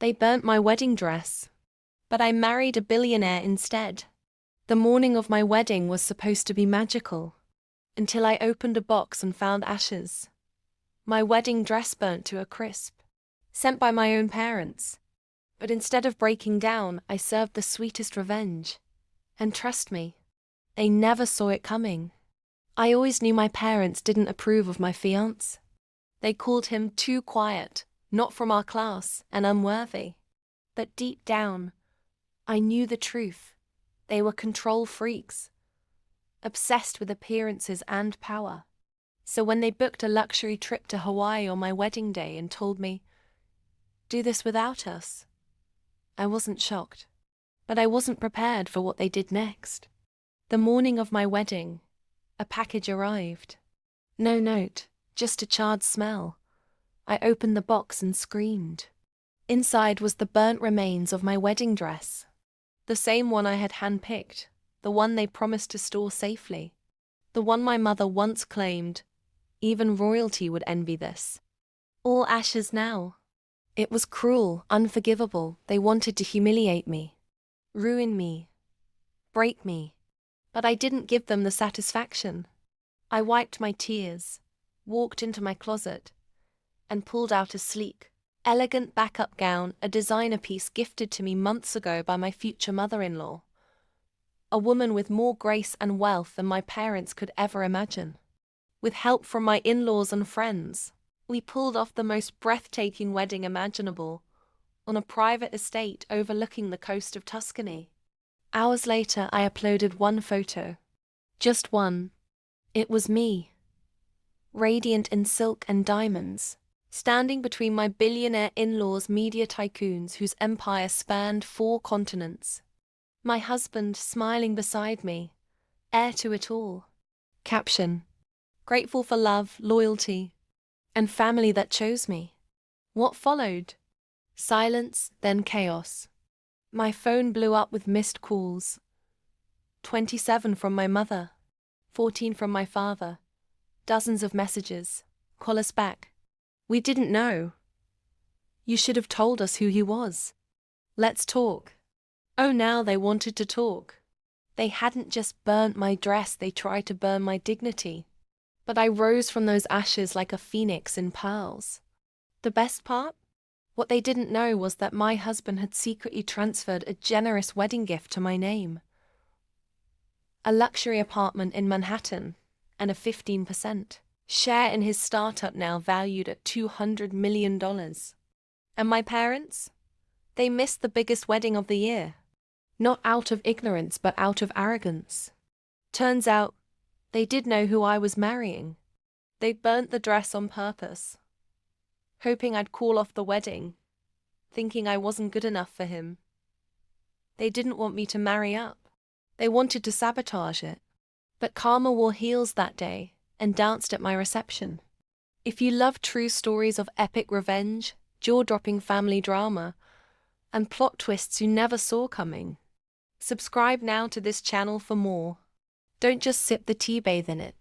They burnt my wedding dress. But I married a billionaire instead. The morning of my wedding was supposed to be magical, until I opened a box and found ashes. My wedding dress burnt to a crisp, sent by my own parents. But instead of breaking down, I served the sweetest revenge. And trust me, they never saw it coming. I always knew my parents didn't approve of my fiancé. They called him too quiet, not from our class, and unworthy. But deep down, I knew the truth. They were control freaks, obsessed with appearances and power. So when they booked a luxury trip to Hawaii on my wedding day and told me, "Do this without us," I wasn't shocked. But I wasn't prepared for what they did next. The morning of my wedding, a package arrived. No note, just a charred smell. I opened the box and screamed. Inside was the burnt remains of my wedding dress. The same one I had handpicked, the one they promised to store safely. The one my mother once claimed, even royalty would envy this. All ashes now. It was cruel, unforgivable. They wanted to humiliate me, ruin me, break me. But I didn't give them the satisfaction. I wiped my tears, walked into my closet, and pulled out a sleek, elegant backup gown, a designer piece gifted to me months ago by my future mother-in-law. A woman with more grace and wealth than my parents could ever imagine. With help from my in-laws and friends, we pulled off the most breathtaking wedding imaginable, on a private estate overlooking the coast of Tuscany. Hours later, I uploaded one photo. Just one. It was me, radiant in silk and diamonds, standing between my billionaire in-laws, media tycoons whose empire spanned 4 continents. My husband smiling beside me, heir to it all. Caption: grateful for love, loyalty, and family that chose me. What followed? Silence, then chaos. My phone blew up with missed calls. 27 from my mother, 14 from my father. Dozens of messages. Call us back. We didn't know. You should have told us who he was. Let's talk. Oh, now they wanted to talk. They hadn't just burnt my dress, they tried to burn my dignity. But I rose from those ashes like a phoenix in pearls. The best part? What they didn't know was that my husband had secretly transferred a generous wedding gift to my name. A luxury apartment in Manhattan, and a 15% share in his startup now valued at $200 million. And my parents? They missed the biggest wedding of the year. Not out of ignorance, but out of arrogance. Turns out, they did know who I was marrying. They burnt the dress on purpose, hoping I'd call off the wedding, thinking I wasn't good enough for him. They didn't want me to marry up. They wanted to sabotage it. But karma wore heels that day and danced at my reception. If you love true stories of epic revenge, jaw-dropping family drama, and plot twists you never saw coming, subscribe now to this channel for more. Don't just sip the tea, bathe in it.